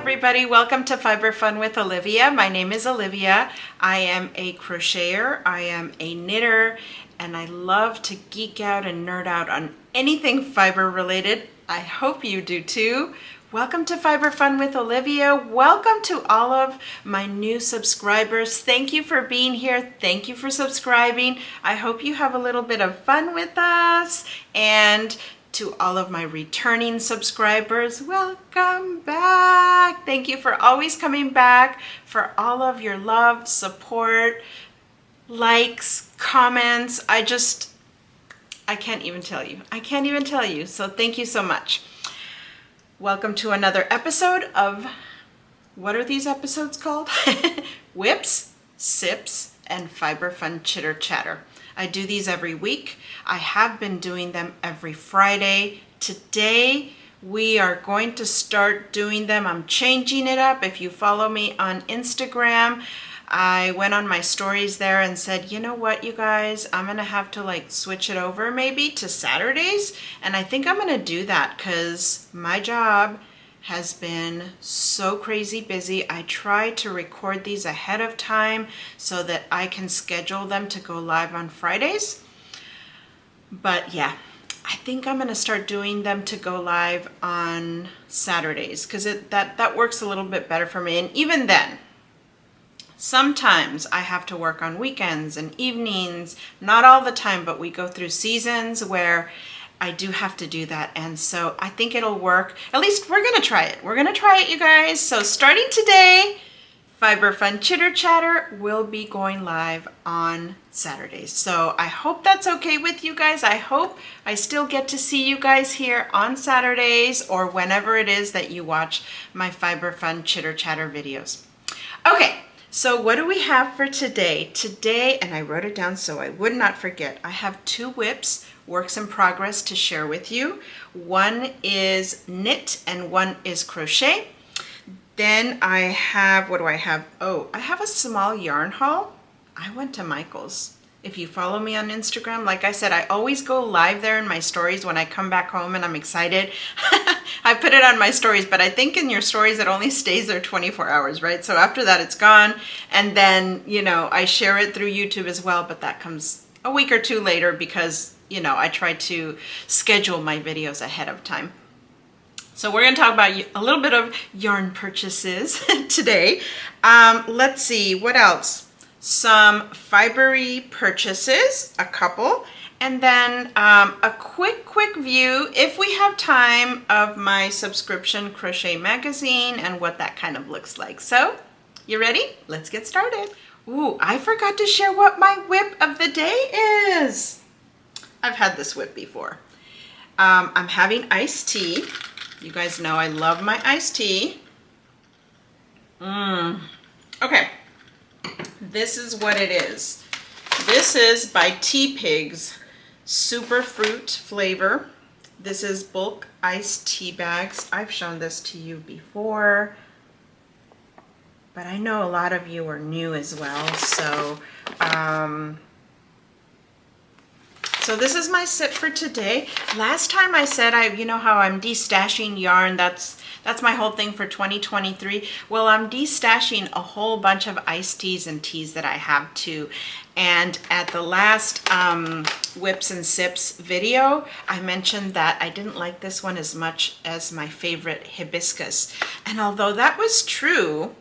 everybody, welcome to Fiber Fun with Olivia. My name is Olivia. I am a crocheter, I am a knitter, and I love to geek out and nerd out on anything fiber related. I hope you do too. Welcome to Fiber Fun with Olivia. Welcome to all of my new subscribers. Thank you for being here. Thank you for subscribing. I hope you have a little bit of fun with us. And to all of my returning subscribers, welcome back. Thank you for always coming back, for all of your love, support, likes, comments. I can't even tell you. I can't even tell you. So thank you so much. Welcome to another episode of, what are these episodes called? Whips, Sips, and Fiber Fun Chitter Chatter. I do these every week. I have been doing them every Friday. Today, we are going to start doing them. I'm changing it up. If you follow me on Instagram, I went on my stories there and said, you know what, you guys, I'm gonna have to switch it over maybe to Saturdays. And I think I'm gonna do that because my job has been so crazy busy. I try to record these ahead of time so that I can schedule them to go live on Fridays. But yeah, I think I'm gonna start doing them to go live on Saturdays because that works a little bit better for me. And even then, sometimes I have to work on weekends and evenings, not all the time, but we go through seasons where I do have to do that. And so I think it'll work. At least we're gonna try it. We're gonna try it, you guys. So starting today, Fiber Fun Chitter Chatter will be going live on Saturdays. So I hope that's okay with you guys. I hope I still get to see you guys here on Saturdays or whenever it is that you watch my Fiber Fun Chitter Chatter videos. Okay. So what do we have for today? Today, and I wrote it down so I would not forget, I have two whips, works in progress to share with you. One is knit and one is crochet. Then I have, what do I have? Oh, I have a small yarn haul. I went to Michael's. If you follow me on Instagram, like I said, I always go live there in my stories when I come back home and I'm excited. I put it on my stories, but I think in your stories it only stays there 24 hours, right? So after that it's gone. And then, I share it through YouTube as well, but that comes a week or two later because, I try to schedule my videos ahead of time. So we're going to talk about a little bit of yarn purchases today. Let's see, what else? Some fibery purchases, a couple, and then a quick view, if we have time, of my subscription crochet magazine and what that kind of looks like. So, you ready? Let's get started. Ooh, I forgot to share what my whip of the day is. I've had this whip before. I'm having iced tea. You guys know I love my iced tea. Okay. This is what it is. This is by Tea Pigs, super fruit flavor. This is bulk iced tea bags. I've shown this to you before, but I know a lot of you are new as well. So, so this is my sip for today. Last time I said you know how I'm destashing yarn. That's my whole thing for 2023. Well, I'm destashing a whole bunch of iced teas and teas that I have too. And at the last Whips and Sips video, I mentioned that I didn't like this one as much as my favorite hibiscus. And although that was true,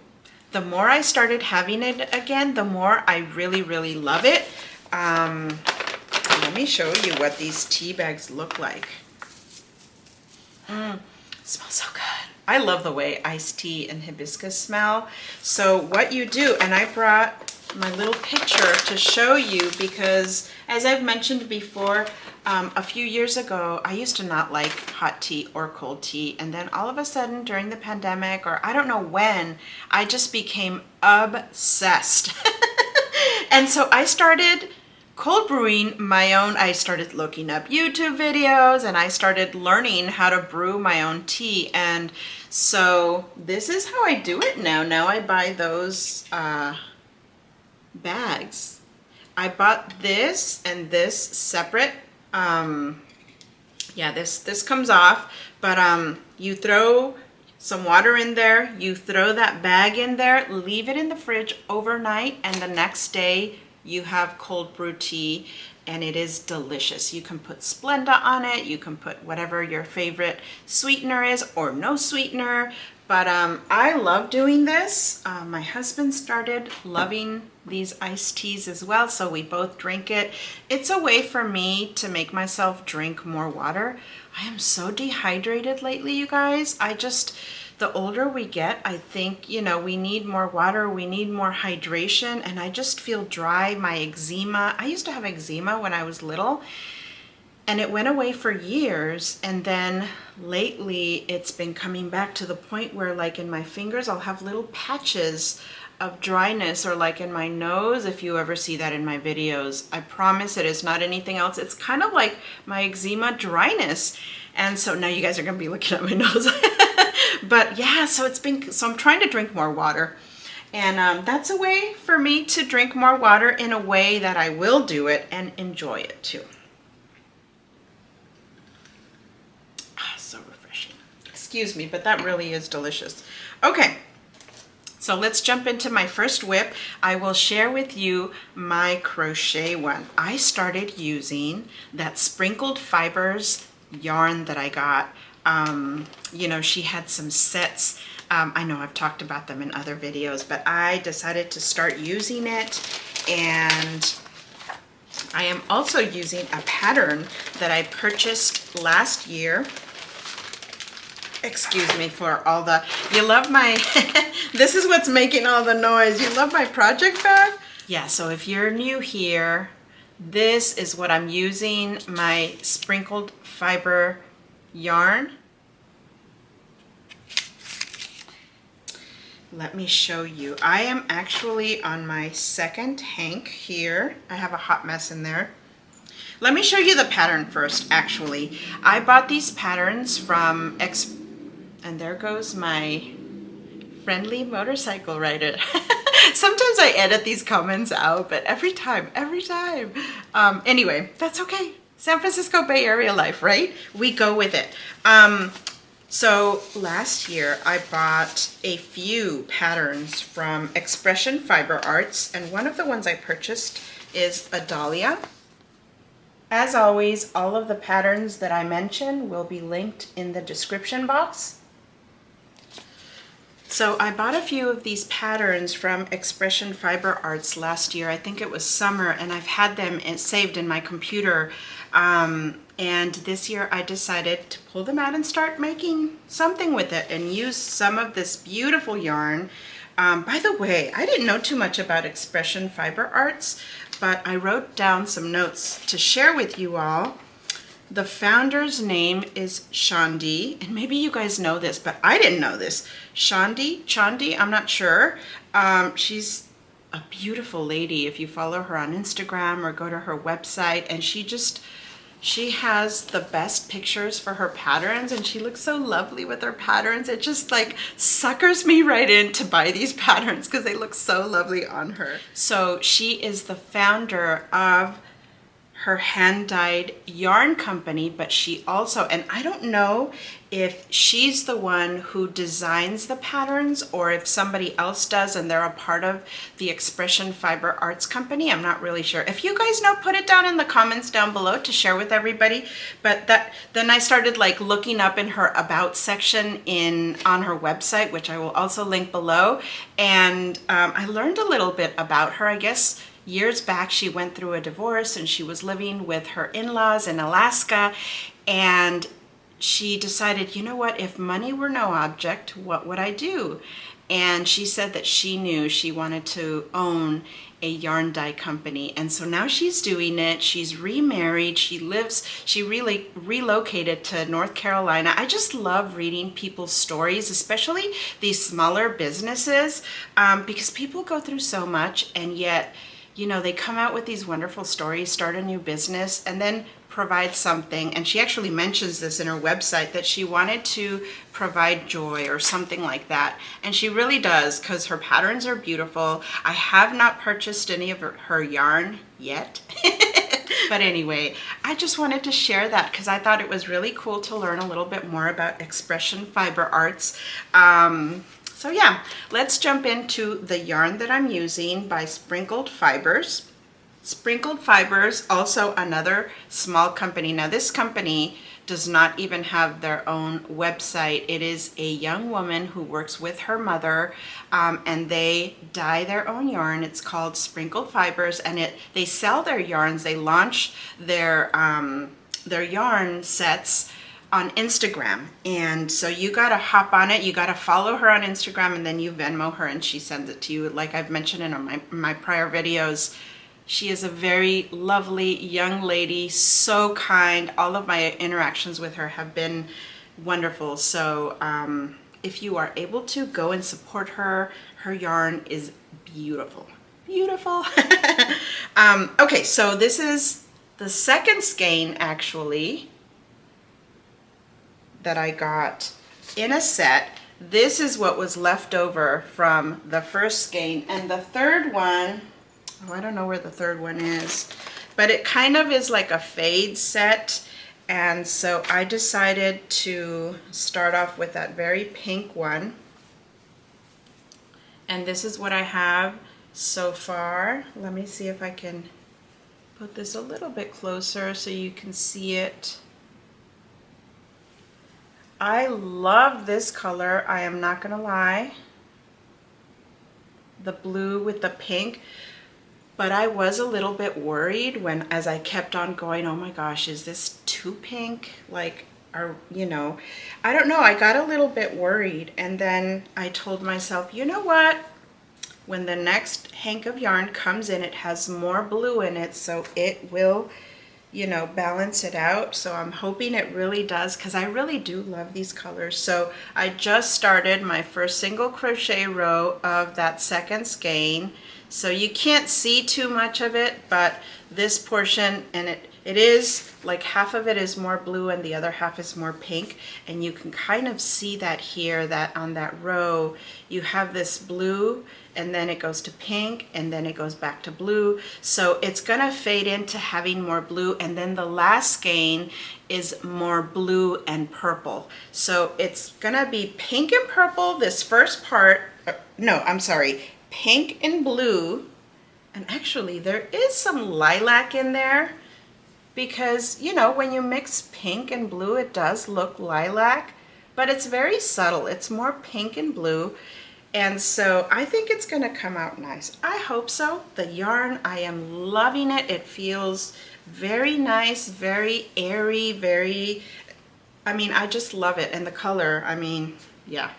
the more I started having it again, the more I really love it. Let me show you what these tea bags look like. It smells so good. I love the way iced tea and hibiscus smell. So what you do, and I brought my little picture to show you because, as I've mentioned before, a few years ago, I used to not like hot tea or cold tea. And then all of a sudden during the pandemic, or I don't know when, I just became obsessed. And so I started cold brewing my own. I started looking up YouTube videos and I started learning how to brew my own tea. And so this is how I do it now. Now I buy those bags. I bought this and this separate. Yeah, this comes off, but you throw some water in there, you throw that bag in there, leave it in the fridge overnight, and the next day you have cold brew tea, and it is delicious. You can put Splenda on it, you can put whatever your favorite sweetener is, or no sweetener, but I love doing this. My husband started loving these iced teas as well, so we both drink it. It's a way for me to make myself drink more water. I am so dehydrated lately, you guys. The older we get, I think, you know, we need more water, we need more hydration, and I just feel dry. My eczema, I used to have eczema when I was little, and it went away for years, and then lately it's been coming back to the point where, like, in my fingers I'll have little patches of dryness, or like in my nose, if you ever see that in my videos. I promise it is not anything else. It's kind of like my eczema dryness. And so now you guys are gonna be looking at my nose. But yeah, so I'm trying to drink more water. And that's a way for me to drink more water in a way that I will do it and enjoy it too. So refreshing. Excuse me, but that really is delicious. Okay. So let's jump into my first whip. I will share with you my crochet one. I started using that sprinkled fibers yarn that I got. You know, she had some sets. I know I've talked about them in other videos, but I decided to start using it. And I am also using a pattern that I purchased last year. Excuse me for all the, you love my, this is what's making all the noise. You love my project bag? Yeah, so if you're new here, this is what I'm using, my sprinkled fiber yarn. Let me show you. I am actually on my second hank here. I have a hot mess in there. Let me show you the pattern first, actually. I bought these patterns from and there goes my friendly motorcycle rider. Sometimes I edit these comments out, but every time. Anyway, that's okay. San Francisco Bay Area life, right? We go with it. So last year I bought a few patterns from Expression Fiber Arts, and one of the ones I purchased is a dahlia. As always, all of the patterns that I mention will be linked in the description box. So I bought a few of these patterns from Expression Fiber Arts last year. I think it was summer, and I've had them saved in my computer. And this year I decided to pull them out and start making something with it and use some of this beautiful yarn. By the way, I didn't know too much about Expression Fiber Arts, but I wrote down some notes to share with you all. The founder's name is Shandi, and maybe you guys know this, but I didn't know this. Chandi, I'm not sure. She's a beautiful lady if you follow her on Instagram or go to her website, and she has the best pictures for her patterns, and she looks so lovely with her patterns. It just like suckers me right in to buy these patterns because they look so lovely on her. So she is the founder of her hand-dyed yarn company, but she also, and I don't know if she's the one who designs the patterns or if somebody else does and they're a part of the Expression Fiber Arts company. I'm not really sure. If you guys know, put it down in the comments down below to share with everybody. But then I started like looking up in her about section on her website, which I will also link below, and I learned a little bit about her. I guess years back she went through a divorce and she was living with her in-laws in Alaska, and she decided, you know what, if money were no object, what would I do? And she said that she knew she wanted to own a yarn dye company, and so now she's doing it. She's remarried. She really relocated to North Carolina. I just love reading people's stories, especially these smaller businesses, because people go through so much, and yet, you know, they come out with these wonderful stories, start a new business, and then provide something. And she actually mentions this in her website, that she wanted to provide joy or something like that. And she really does, because her patterns are beautiful. I have not purchased any of her yarn yet. But anyway, I just wanted to share that because I thought it was really cool to learn a little bit more about expression fiber arts. So yeah, let's jump into the yarn that I'm using by Sprinkled Fibers. Sprinkled Fibers, also another small company. Now this company does not even have their own website. It is a young woman who works with her mother, and they dye their own yarn. It's called Sprinkled Fibers, and they sell their yarns. They launch their yarn sets on Instagram, and so you gotta hop on it. You gotta follow her on Instagram, and then you Venmo her, and she sends it to you. Like I've mentioned in my prior videos, she is a very lovely young lady, so kind. All of my interactions with her have been wonderful. So if you are able to, go and support her. Her yarn is beautiful. Beautiful. Okay, so this is the second skein actually that I got in a set. This is what was left over from the first skein, and the third one, oh, I don't know where the third one is, but it kind of is like a fade set. And so I decided to start off with that very pink one. And this is what I have so far. Let me see if I can put this a little bit closer so you can see it. I love this color, I am not gonna lie. The blue with the pink. But I was a little bit worried as I kept on going, oh my gosh, is this too pink? Like, I don't know, I got a little bit worried. And then I told myself, you know what? When the next hank of yarn comes in, it has more blue in it, so it will, balance it out. So I'm hoping it really does, because I really do love these colors. So I just started my first single crochet row of that second skein. So you can't see too much of it, but this portion, and it is like half of it is more blue and the other half is more pink. And you can kind of see that here, that on that row, you have this blue, and then it goes to pink, and then it goes back to blue. So it's gonna fade into having more blue, and then the last skein is more blue and purple. So it's gonna be pink and purple, this first part, no, I'm sorry, pink and blue, and actually there is some lilac in there, because when you mix pink and blue, it does look lilac, but it's very subtle. It's more pink and blue, and so I think it's gonna come out nice. I hope so. The yarn, I am loving it. It feels very nice, very airy, I just love it. And the color, yeah.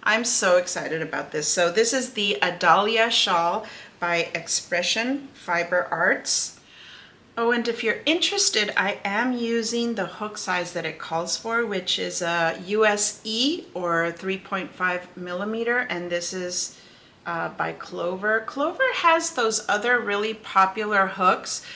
I'm so excited about this. So this is the Adalia shawl by Expression Fiber Arts. Oh, and if you're interested, I am using the hook size that it calls for, which is a USE or 3.5 millimeter, and this is by Clover. Clover has those other really popular hooks.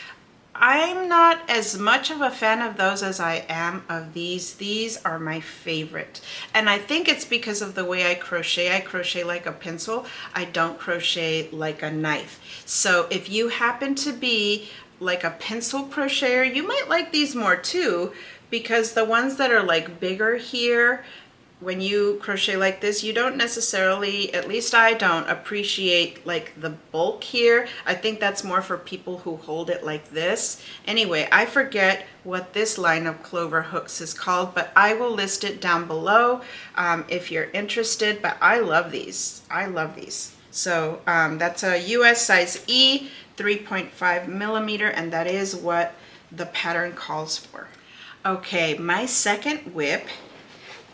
I'm not as much of a fan of those as I am of these. These are my favorite. And I think it's because of the way I crochet. I crochet like a pencil. I don't crochet like a knife. So if you happen to be like a pencil crocheter, you might like these more too, because the ones that are like bigger here, when you crochet like this, you don't necessarily, at least I don't, appreciate like the bulk here. I think that's more for people who hold it like this. Anyway, I forget what this line of Clover hooks is called, but I will list it down below if you're interested. But I love these. I love these. So that's a US size E, 3.5 millimeter, and that is what the pattern calls for. Okay, my second whip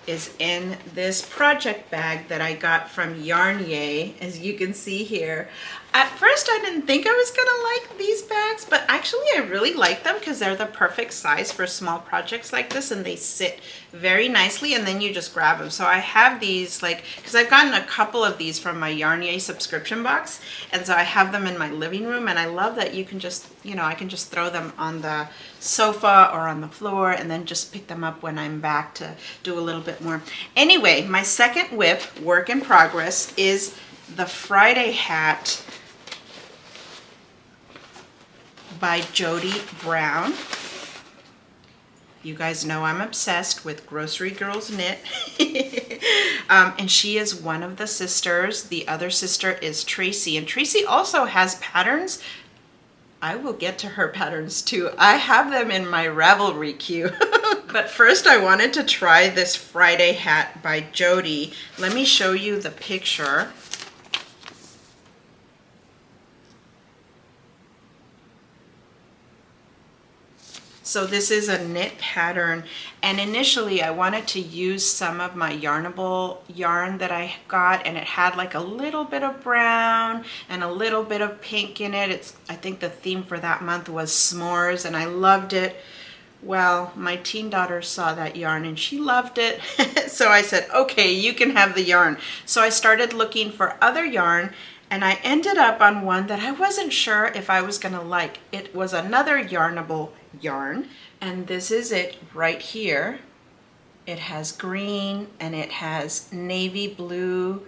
is in this project bag that I got from Yarn-Yay, as you can see here. At first I didn't think I was gonna like these bags, but actually I really like them because they're the perfect size for small projects like this, and they sit very nicely, and then you just grab them. So I have these, like, because I've gotten a couple of these from my Yarn-Yay subscription box, and so I have them in my living room, and I love that you can just, I can just throw them on the sofa or on the floor and then just pick them up when I'm back to do a little bit more. Anyway, my second whip, work in progress, is the Friday hat by Jody Brown. You guys know I'm obsessed with Grocery Girls Knit. And she is one of the sisters. The other sister is Tracy, and Tracy also has patterns. I will get to her patterns too. I have them in my Ravelry queue. But first I wanted to try this Friday hat by Jody. Let me show you the picture. So this is a knit pattern, and initially I wanted to use some of my Yarnable yarn that I got, and it had like a little bit of brown and a little bit of pink in it. I think the theme for that month was s'mores, and I loved it. Well, my teen daughter saw that yarn and she loved it. So I said, okay, you can have the yarn. So I started looking for other yarn, and I ended up on one that I wasn't sure if I was gonna like. It was another Yarnable yarn, and this is it right here. It has green and it has navy blue.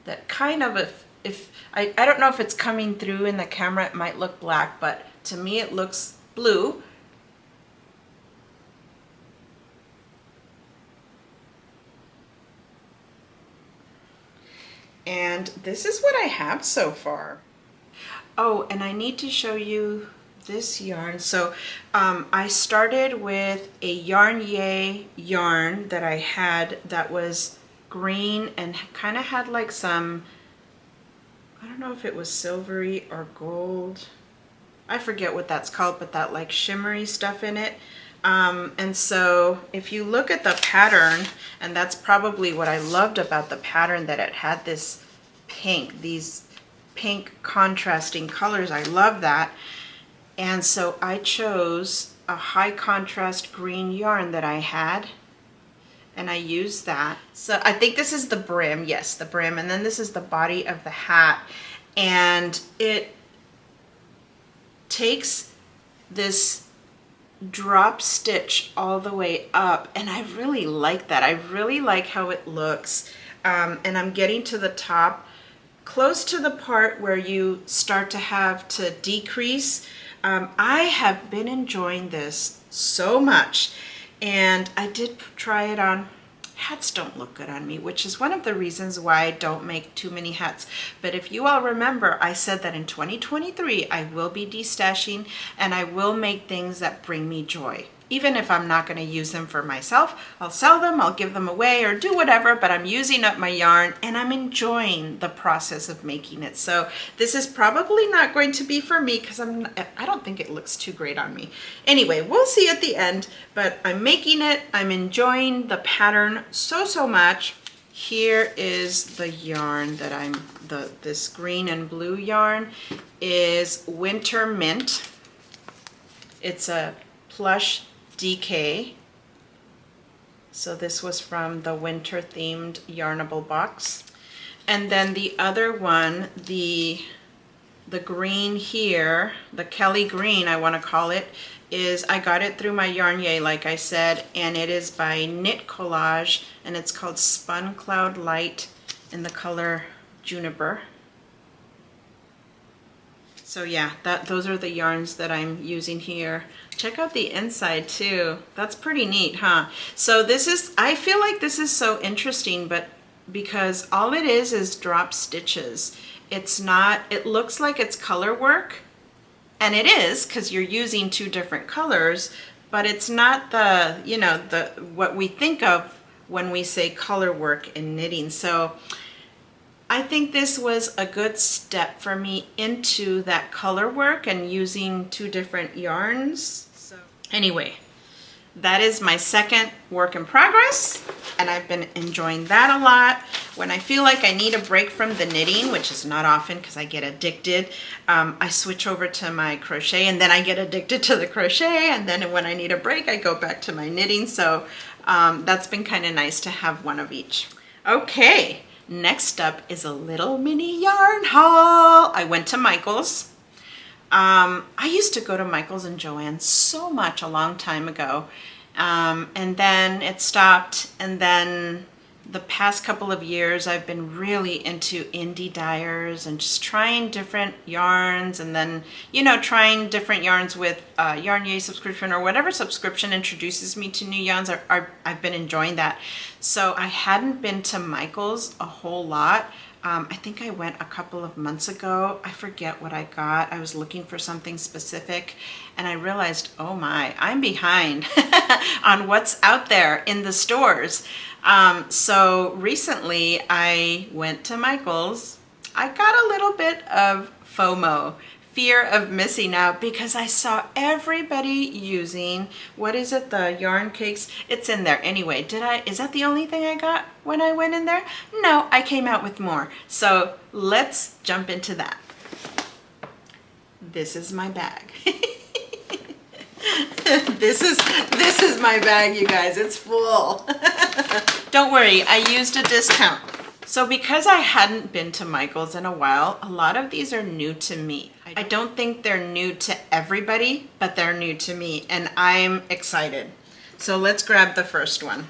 That kind of, if I don't know if it's coming through in the camera, it might look black, but to me it looks blue. And this is what I have so far. Oh, and I need to show you this yarn. So I started with a Yarn Yay yarn that I had that was green and kind of had like some, I don't know if it was silvery or gold. I forget what that's called, but that like shimmery stuff in it. And so if you look at the pattern, and that's probably what I loved about the pattern, that it had this pink, these pink contrasting colors. I love that. And so I chose a high contrast green yarn that I had, and I used that. So I think this is the brim, yes, the brim, and then this is the body of the hat. And it takes this drop stitch all the way up, and I really like that. I really like how it looks. And I'm getting to the top, close to the part where you start to have to decrease. I have been enjoying this so much, and I did try it on. Hats don't look good on me, which is one of the reasons why I don't make too many hats. But if you all remember, I said that in 2023 I will be destashing, and I will make things that bring me joy. Even if I'm not going to use them for myself, I'll sell them, I'll give them away, or do whatever, but I'm using up my yarn and I'm enjoying the process of making it. So this is probably not going to be for me because I don't think it looks too great on me. Anyway, we'll see at the end, but I'm making it. I'm enjoying the pattern so much. Here is the yarn that this green and blue yarn is Winter Mint. It's a plush DK. So this was from the winter themed Yarnable box. And then the other one, the green here, the Kelly green I want to call it, is I got it through my Yarn Yay, like I said, and it is by Knit Collage, and it's called Spun Cloud Light in the color Juniper. So yeah, those are the yarns that I'm using here. Check out the inside too. That's pretty neat, huh? So this is, I feel like this is so interesting, but because all it is drop stitches. It's not, it looks like it's color work, and it is because you're using two different colors, but it's not the, you know, what we think of when we say color work in knitting. So I think this was a good step for me into that color work and using two different yarns. So anyway, that is my second work in progress, and I've been enjoying that a lot. When I feel like I need a break from the knitting, which is not often because I get addicted, I switch over to my crochet, and then I get addicted to the crochet, and then when I need a break, I go back to my knitting. So that's been kind of nice to have one of each. Okay. Next up is a little mini yarn haul. I went to Michael's. I used to go to Michael's and Joann's so much a long time ago, and then it stopped, and then the past couple of years, I've been really into indie dyers and just trying different yarns, and then, you know, trying different yarns with Yarn Yay subscription or whatever subscription introduces me to new yarns. I've been enjoying that. So I hadn't been to Michael's a whole lot. I think I went a couple of months ago. I forget what I got. I was looking for something specific and I realized, oh my, I'm behind on what's out there in the stores. So recently I went to Michael's. I got a little bit of FOMO, fear of missing out, because I saw everybody using, what is it, the yarn cakes? It's in there anyway. Is that the only thing I got when I went in there? No, I came out with more. So let's jump into that. This is my bag. This is my bag, you guys. It's full. Don't worry, I used a discount. So because I hadn't been to Michael's in a while, a lot of these are new to me. I don't think they're new to everybody, but they're new to me and I'm excited. So let's grab the first one.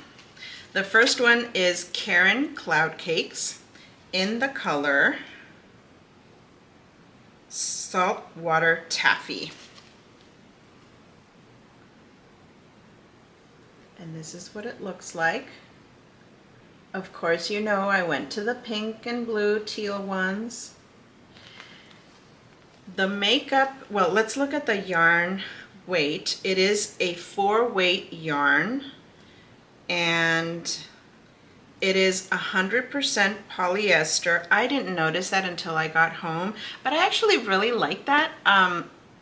The first one is Karen Cloud Cakes in the color Saltwater Taffy. And this is what it looks like. Of course, you know, I went to the pink and blue teal ones. The makeup, well, let's look at the yarn weight. It is a 4-weight yarn and it is 100% polyester. I didn't notice that until I got home, but I actually really like that.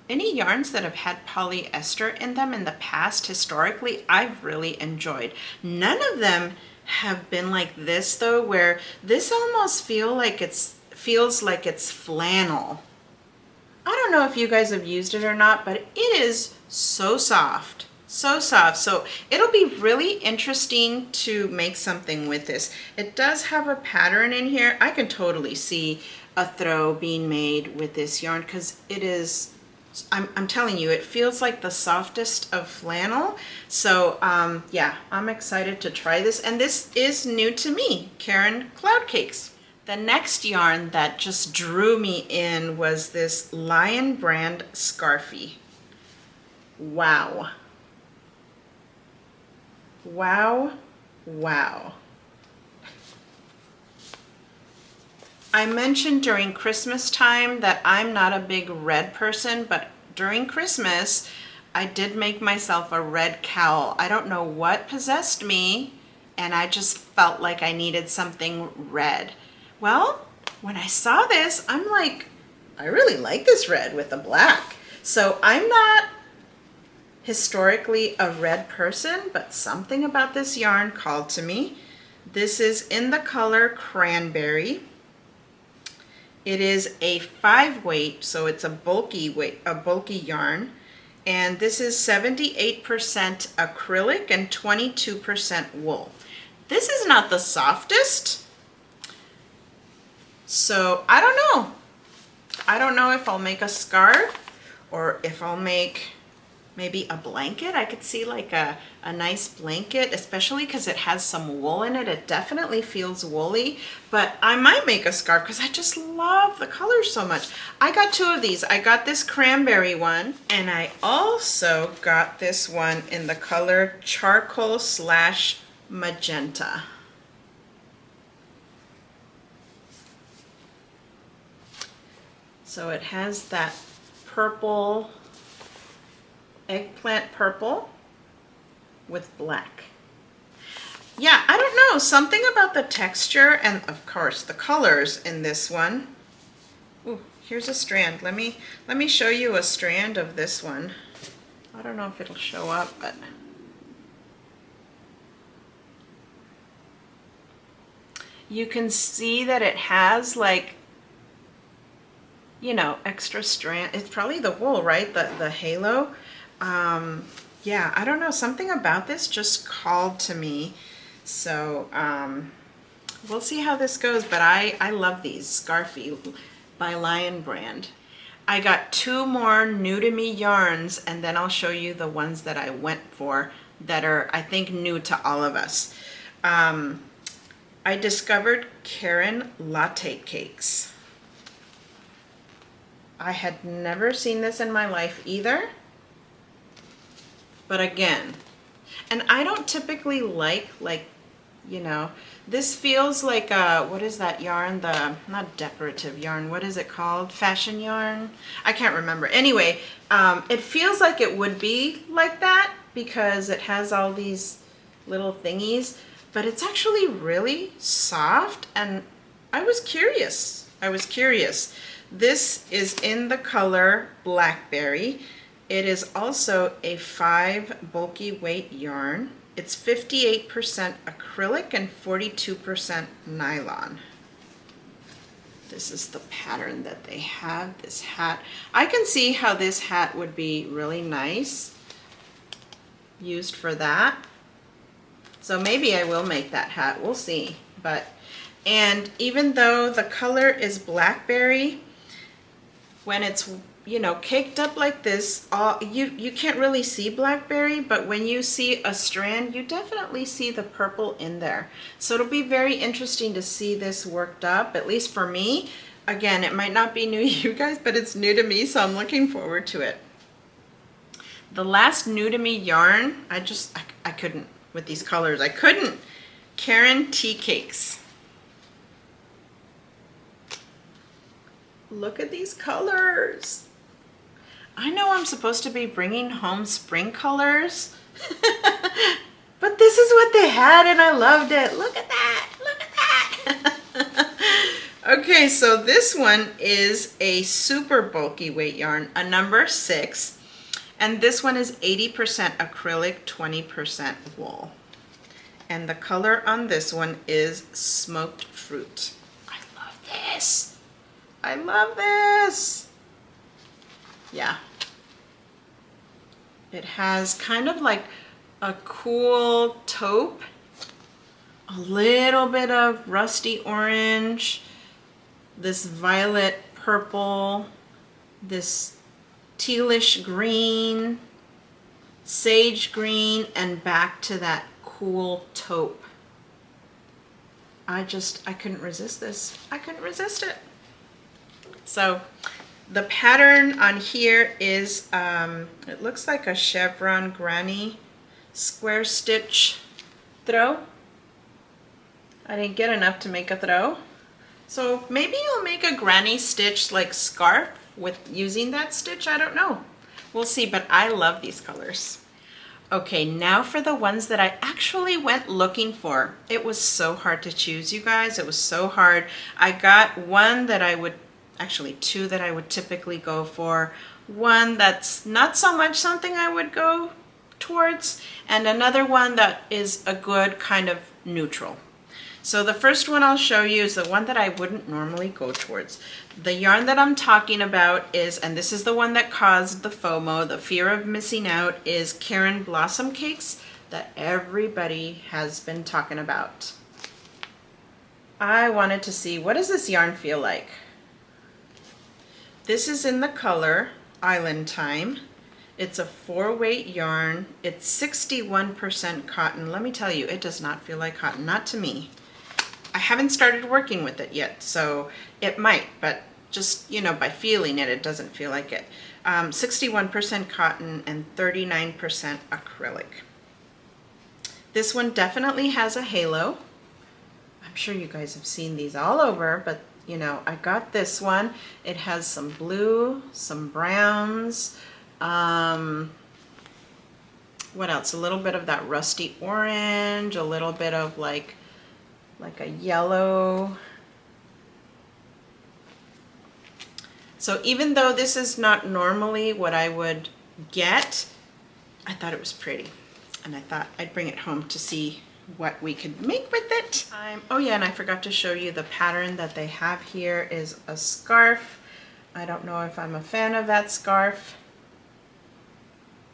Any yarns that have had polyester in them in the past, historically, I've really enjoyed. None of them have been like this though, where this almost feels like it's flannel. I don't know if you guys have used it or not, but it is so soft, so soft. So it'll be really interesting to make something with this. It does have a pattern in here. I can totally see a throw being made with this yarn because it is, I'm telling you, it feels like the softest of flannel. So yeah, I'm excited to try this. And this is new to me, Karen Cloud Cakes. The next yarn that just drew me in was this Lion brand Scarfie. Wow. Wow, wow. I mentioned during Christmas time that I'm not a big red person, but during Christmas, I did make myself a red cowl. I don't know what possessed me, and I just felt like I needed something red. Well, when I saw this, I'm like, I really like this red with the black. So I'm not historically a red person, but something about this yarn called to me. This is in the color Cranberry. It is a 5-weight, so it's a bulky yarn. And this is 78% acrylic and 22% wool. This is not the softest. So I don't know. I don't know if I'll make a scarf or if I'll make maybe a blanket. I could see like a nice blanket, especially because it has some wool in it. It definitely feels woolly, but I might make a scarf because I just love the colors so much. I got 2 of these. I got this cranberry one, and I also got this one in the color Charcoal / Magenta. So it has that purple, eggplant purple with black. Yeah, I don't know, something about the texture and of course the colors in this one. Ooh, here's a strand. Let me show you a strand of this one. I don't know if it'll show up, but you can see that it has like, you know, extra strand. It's probably the wool, right? The halo. Yeah, I don't know. Something about this just called to me. So we'll see how this goes. But I love these. Scarfie by Lion brand. I got 2 more new to me yarns, and then I'll show you the ones that I went for that are, I think, new to all of us. I discovered Karen latte cakes. I had never seen this in my life either. But again, and I don't typically like, you know, this feels like a, what is that yarn? The, not decorative yarn, what is it called? Fashion yarn? I can't remember. Anyway, it feels like it would be like that because it has all these little thingies, but it's actually really soft, and I was curious. This is in the color Blackberry. It is also a 5 bulky weight yarn. It's 58% acrylic and 42% nylon. This is the pattern that they have, this hat. I can see how this hat would be really nice used for that. So maybe I will make that hat, we'll see. And even though the color is Blackberry, when it's, you know, caked up like this, you can't really see Blackberry, but when you see a strand, you definitely see the purple in there. So it'll be very interesting to see this worked up, at least for me. Again, it might not be new to you guys, but it's new to me, so I'm looking forward to it. The last new to me yarn, I couldn't, with these colors, I couldn't. Karen tea cakes. Look at these colors. I know I'm supposed to be bringing home spring colors, but this is what they had and I loved it. Look at that, look at that. Okay, so this one is a super bulky weight yarn, a number 6, and this one is 80% acrylic, 20% wool. And the color on this one is smoked fruit. I love this. I love this. Yeah. It has kind of like a cool taupe, a little bit of rusty orange, this violet purple, this tealish green, sage green, and back to that cool taupe. I couldn't resist this. I couldn't resist it. So the pattern on here is, it looks like a chevron granny square stitch throw. I didn't get enough to make a throw. So maybe I'll make a granny stitch like scarf with using that stitch. I don't know. We'll see, but I love these colors. Okay, now for the ones that I actually went looking for. It was so hard to choose, you guys. It was so hard. I got one that I would, actually 2 that I would typically go for, one that's not so much something I would go towards, and another one that is a good kind of neutral. So the first one I'll show you is the one that I wouldn't normally go towards. The yarn that I'm talking about is, and this is the one that caused the FOMO, the fear of missing out, is Karen Blossom Cakes that everybody has been talking about. I wanted to see, what does this yarn feel like? This is in the color Island Time. It's a 4-weight yarn. It's 61% cotton. Let me tell you, it does not feel like cotton, not to me. I haven't started working with it yet, so it might, but just, you know, by feeling it, it doesn't feel like it. 61% cotton and 39% acrylic. This one definitely has a halo. I'm sure you guys have seen these all over, but you know, I got this one. It has some blue, some browns, what else? A little bit of that rusty orange, a little bit of like a yellow. So even though this is not normally what I would get, I thought it was pretty. And I thought I'd bring it home to see what we could make with it. Oh yeah, and I forgot to show you the pattern that they have here is a scarf. I don't know if I'm a fan of that scarf,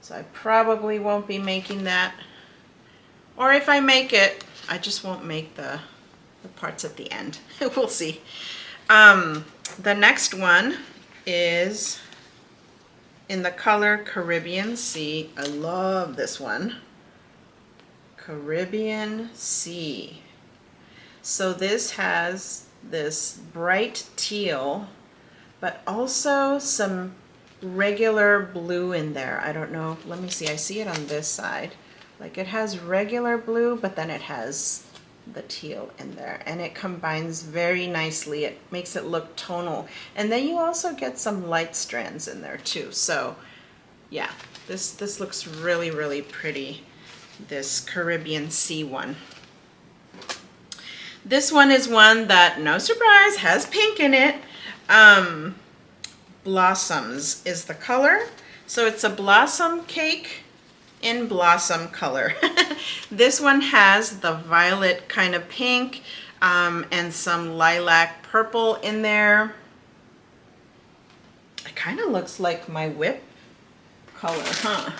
so I probably won't be making that. Or if I make it, I just won't make the parts at the end. We'll see. The next one is in the color Caribbean Sea. I love this one. Caribbean Sea. So this has this bright teal, but also some regular blue in there. I don't know, let me see, I see it on this side. Like it has regular blue, but then it has the teal in there, and it combines very nicely. It makes it look tonal. And then you also get some light strands in there too. So yeah, this looks really, really pretty, this Caribbean Sea one. This one is one that, no surprise, has pink in it. Blossoms is the color. So it's a blossom cake in blossom color. This one has the violet kind of pink and some lilac purple in there. It kind of looks like my whip color, huh?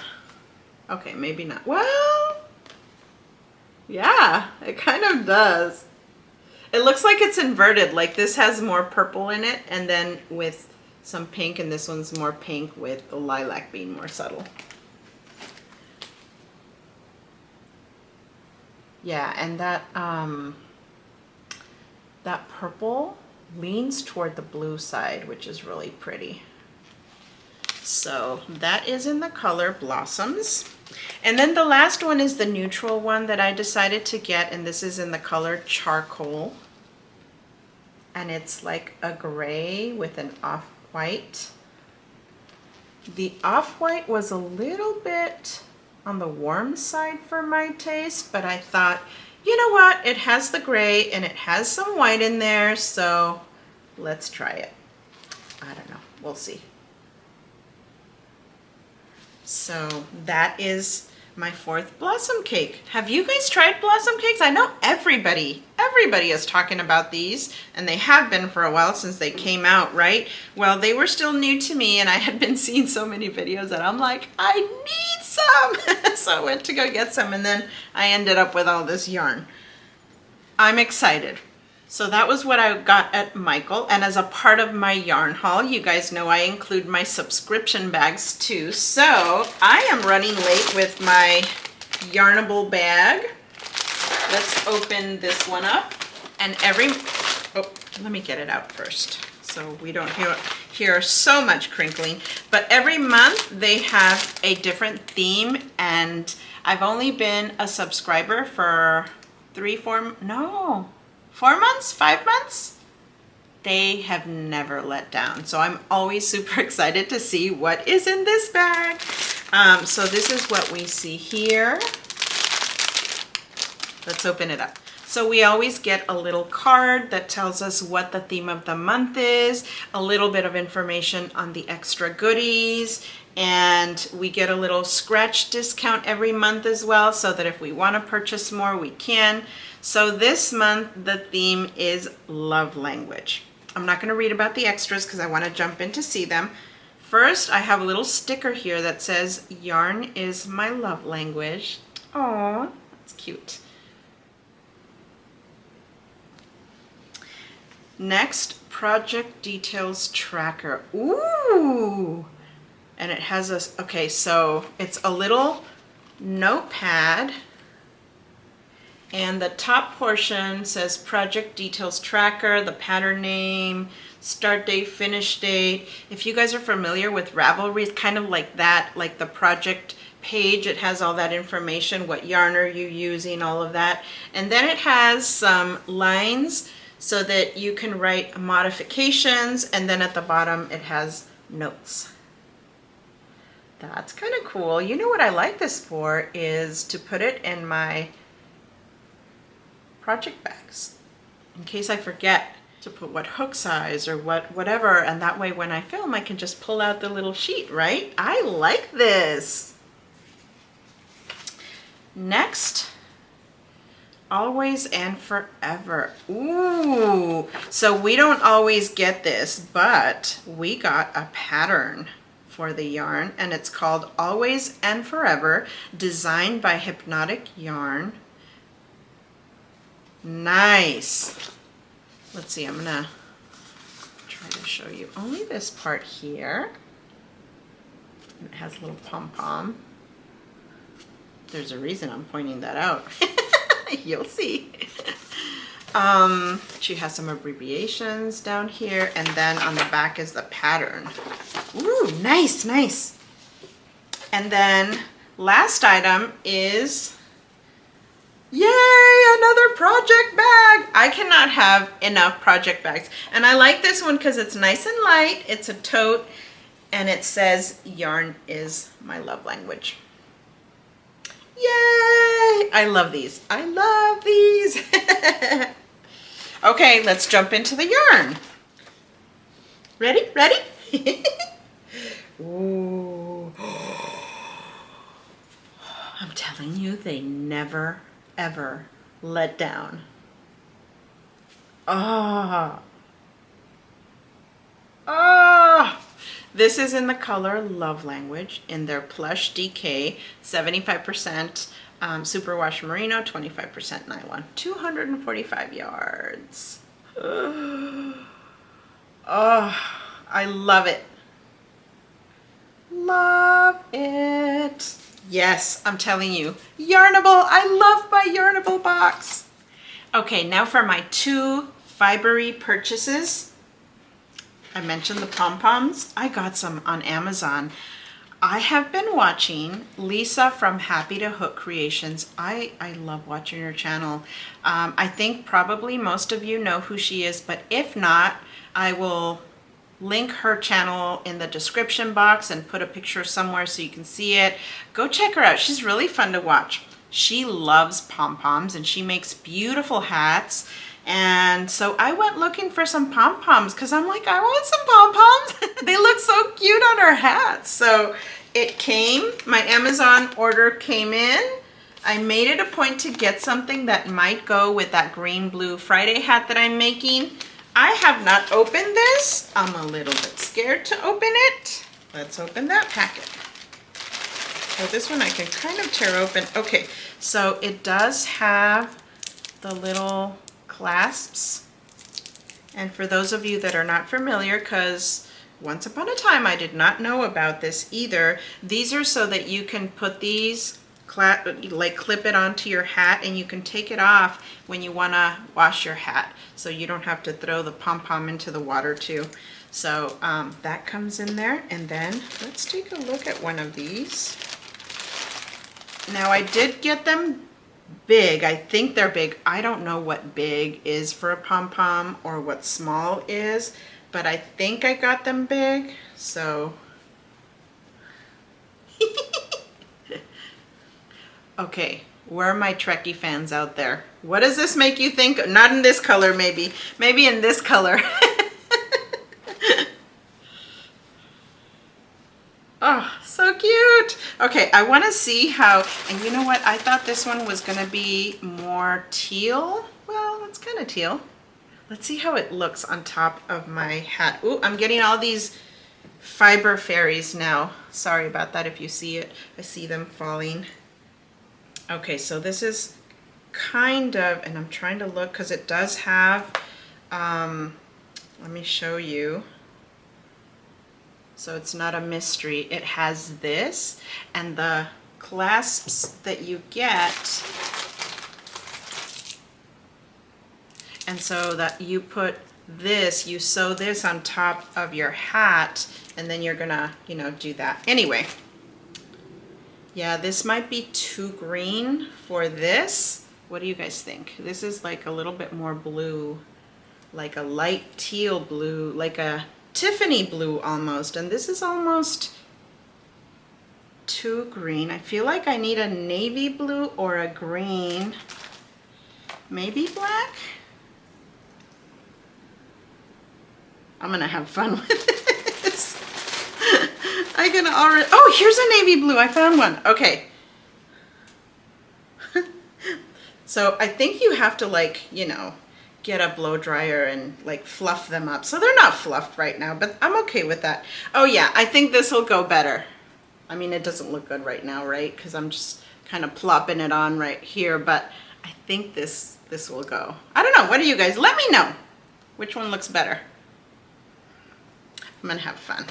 Okay, maybe not. Well, yeah, it kind of does. It looks like it's inverted, like this has more purple in it and then with some pink, and this one's more pink with the lilac being more subtle. Yeah, and that purple leans toward the blue side, which is really pretty. So that is in the color Blossoms. And then the last one is the neutral one that I decided to get, and this is in the color Charcoal. And it's like a gray with an off-white. The off-white was a little bit on the warm side for my taste, but I thought, you know what, it has the gray and it has some white in there, so let's try it. I don't know, we'll see. So that is my 4th blossom cake. Have you guys tried blossom cakes? I know everybody is talking about these, and they have been for a while since they came out, right? Well, they were still new to me, and I had been seeing so many videos that I'm like, I need some. So I went to go get some, and then I ended up with all this yarn. I'm excited. So that was what I got at Michael, and as a part of my yarn haul, you guys know I include my subscription bags too. So I am running late with my Yarnable bag. Let's open this one up, and let me get it out first so we don't hear so much crinkling. But every month they have a different theme, and I've only been a subscriber for 4 months, 5 months. They have never let down. So I'm always super excited to see what is in this bag. So this is what we see here. Let's open it up. So we always get a little card that tells us what the theme of the month is, a little bit of information on the extra goodies, and we get a little scratch discount every month as well, so that if we want to purchase more, we can. So this month, the theme is love language. I'm not going to read about the extras because I want to jump in to see them. First, I have a little sticker here that says, "Yarn is my love language." Aww, that's cute. Next, project details tracker. Ooh! And it has a, okay, so it's a little notepad, and the top portion says project details tracker, the pattern name, start date, finish date. If you guys are familiar with Ravelry, it's kind of like that, like the project page. It has all that information, what yarn are you using, all of that. And then it has some lines so that you can write modifications, and then at the bottom it has notes. That's kind of cool. You know what I like this for is to put it in my project bags in case I forget to put what hook size or whatever, and that way when I film I can just pull out the little sheet, right? I like this. Next, always and forever. Ooh, so we don't always get this, but we got a pattern for the yarn, and it's called Always and Forever, designed by Hypnotic Yarn. Nice. Let's see, I'm gonna try to show you only this part here. It has a little pom-pom. There's a reason I'm pointing that out. You'll see. She has some abbreviations down here, and then on the back is the pattern. Ooh, nice, nice. And then last item is, yay, another project bag. I cannot have enough project bags. And I like this one because it's nice and light. It's a tote, and it says yarn is my love language. Yay! I love these. I love these. Okay, let's jump into the yarn. Ready? Ready? Ooh. I'm telling you, they never, ever let down. Ah. Ah. This is in the color Love Language in their Plush DK, 75% superwash merino, 25% nylon, 245 yards. Oh, I love it. Love it. Yes, I'm telling you, Yarnable. I love my Yarnable box. Okay, now for my 2 fibery purchases. I mentioned the pom-poms. I got some on Amazon. I have been watching Lisa from Happy to Hook Creations. I love watching her channel. I think probably most of you know who she is, but if not, I will link her channel in the description box and put a picture somewhere so you can see it. Go check her out. She's really fun to watch. She loves pom-poms and she makes beautiful hats. And so I went looking for some pom-poms because I'm like, I want some pom-poms. They look so cute on her hats. So it came, my Amazon order came in. I made it a point to get something that might go with that green blue Friday hat that I'm making. I have not opened this. I'm a little bit scared to open it. Let's open that packet. So this one I can kind of tear open. Okay, so it does have the little clasps. And for those of you that are not familiar, because once upon a time I did not know about this either, these are so that you can put these, like clip it onto your hat, and you can take it off when you want to wash your hat, so you don't have to throw the pom-pom into the water too. So that comes in there. And then let's take a look at one of these. Now I did get them big. I think they're big. I don't know what big is for a pom-pom or what small is, but I think I got them big. So okay, where are my Trekkie fans out there? What does this make you think? Not in this color, maybe in this color. Oh, so cute. Okay, I want to see how, and you know what? I thought this one was going to be more teal. Well, it's kind of teal. Let's see how it looks on top of my hat. Ooh, I'm getting all these fiber fairies now. Sorry about that if you see it. I see them falling. Okay, so this is kind of, and I'm trying to look because it does have, let me show you. So it's not a mystery. It has this, and the clasps that you get, and so that you put this, you sew this on top of your hat, and then you're gonna, you know, do that. Anyway, yeah, this might be too green for this. What do you guys think? This is like a little bit more blue, like a light teal blue, like a Tiffany blue almost, and this is almost too green. I feel like I need a navy blue or a green, maybe black. I'm gonna have fun with this. I can already, oh, here's a navy blue. I found one. Okay. So I think you have to, like, you know, get a blow dryer and like fluff them up. So they're not fluffed right now, but I'm okay with that. Oh yeah, I think this will go better. I mean, it doesn't look good right now, right? Because I'm just kind of plopping it on right here, but I think this will go. I don't know. What do you guys? Let me know. Which one looks better? I'm gonna have fun.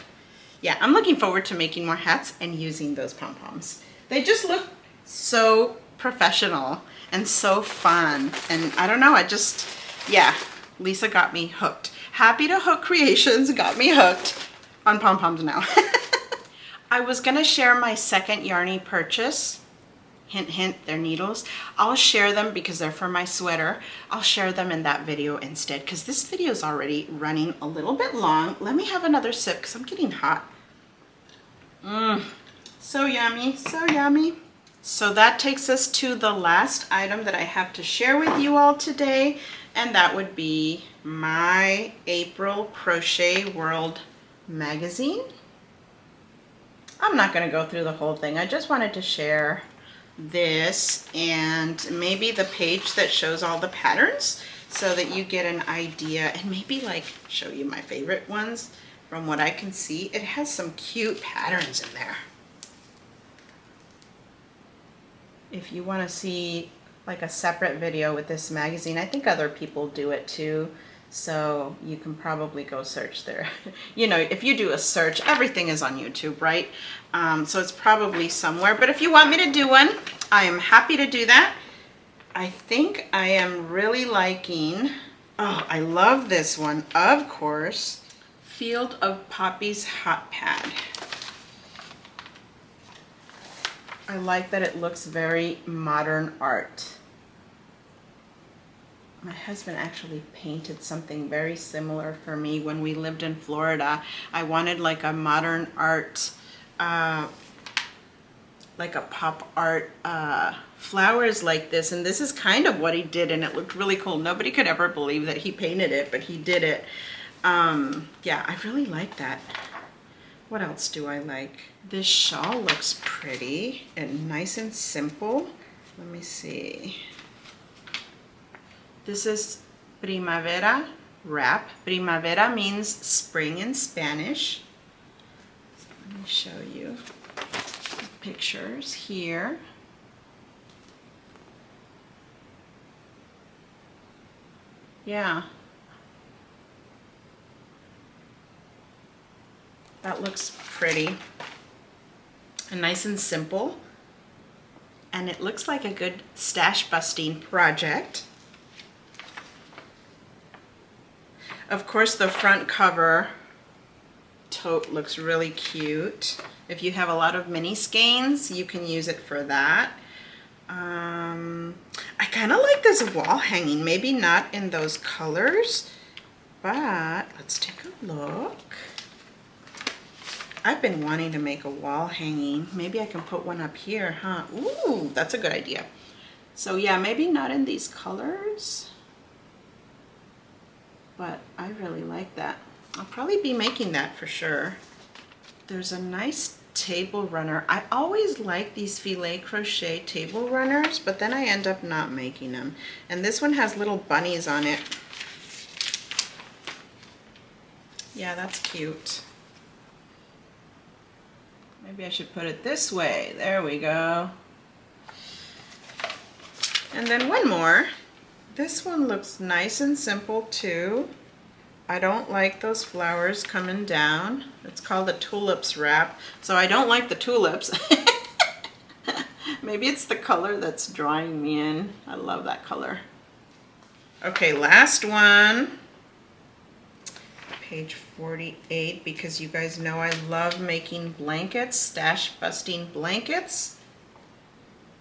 Yeah, I'm looking forward to making more hats and using those pom-poms. They just look so professional and so fun. And I don't know, yeah, Lisa got me hooked. Happy to Hook Creations got me hooked on pom-poms now. I was gonna share my second Yarny purchase. Hint, hint, they're needles. I'll share them because they're for my sweater. I'll share them in that video instead because this video is already running a little bit long. Let me have another sip because I'm getting hot. So yummy, so yummy. So that takes us to the last item that I have to share with you all today, and that would be my April Crochet World magazine. I'm not going to go through the whole thing. I just wanted to share this and maybe the page that shows all the patterns so that you get an idea, and maybe like show you my favorite ones from what I can see. It has some cute patterns in there. If you want to see like a separate video with this magazine, I think other people do it too, so you can probably go search there. You know, if you do a search, everything is on YouTube, right? So it's probably somewhere, but if you want me to do one, I am happy to do that. I think I am really liking, oh, I love this one, of course, Field of Poppies Hot Pad. I like that it looks very modern art. My husband actually painted something very similar for me when we lived in Florida. I wanted like a modern art, like a pop art flowers like this, and this is kind of what he did, and it looked really cool. Nobody could ever believe that he painted it, but he did it. Yeah, I really like that. What else do I like? This shawl looks pretty and nice and simple. Let me see. This is Primavera wrap. Primavera means spring in Spanish. So let me show you the pictures here. Yeah. That looks pretty and nice and simple. And it looks like a good stash busting project. Of course, the front cover tote looks really cute. If you have a lot of mini skeins, you can use it for that. I kind of like this wall hanging, maybe not in those colors, but let's take a look. I've been wanting to make a wall hanging. Maybe I can put one up here, huh? Ooh, that's a good idea. So yeah, maybe not in these colors, but I really like that. I'll probably be making that for sure. There's a nice table runner. I always like these filet crochet table runners, but then I end up not making them. And this one has little bunnies on it. Yeah, that's cute. Maybe I should put it this way. There we go. And then one more. This one looks nice and simple too. I don't like those flowers coming down. It's called a tulips wrap, so I don't like the tulips. Maybe it's the color that's drawing me in. I love that color. Okay, last one. Page 48, because you guys know I love making blankets, stash busting blankets.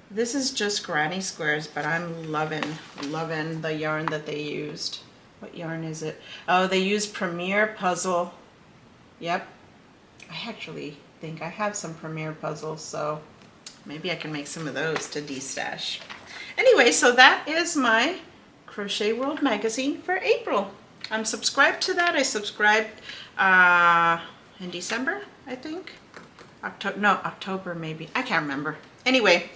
This is just granny squares, but I'm loving the yarn that they used. What yarn is it? Oh, they used Premier Puzzle. Yep. I actually think I have some Premier Puzzles, so maybe I can make some of those to de-stash. Anyway, so that is my Crochet World magazine for April. I'm subscribed to that. I subscribed in December, I think. October maybe. I can't remember. Anyway,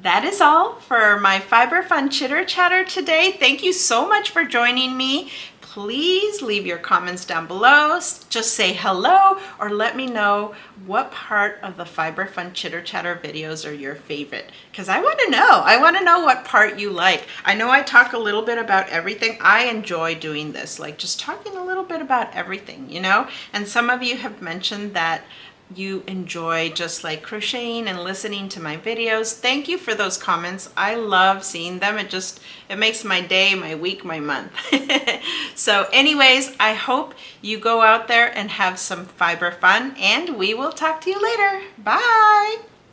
that is all for my Fiber Fun Chitter Chatter today. Thank you so much for joining me. Please leave your comments down below. Just say hello or let me know what part of the Fiber Fun Chitter Chatter videos are your favorite, because I want to know. I want to know what part you like. I know I talk a little bit about everything. I enjoy doing this, like just talking a little bit about everything, you know? And some of you have mentioned that you enjoy just like crocheting and listening to my videos. Thank you for those comments. I love seeing them. It makes my day, my week, my month. So anyways, I hope you go out there and have some fiber fun, and we will talk to you later. Bye.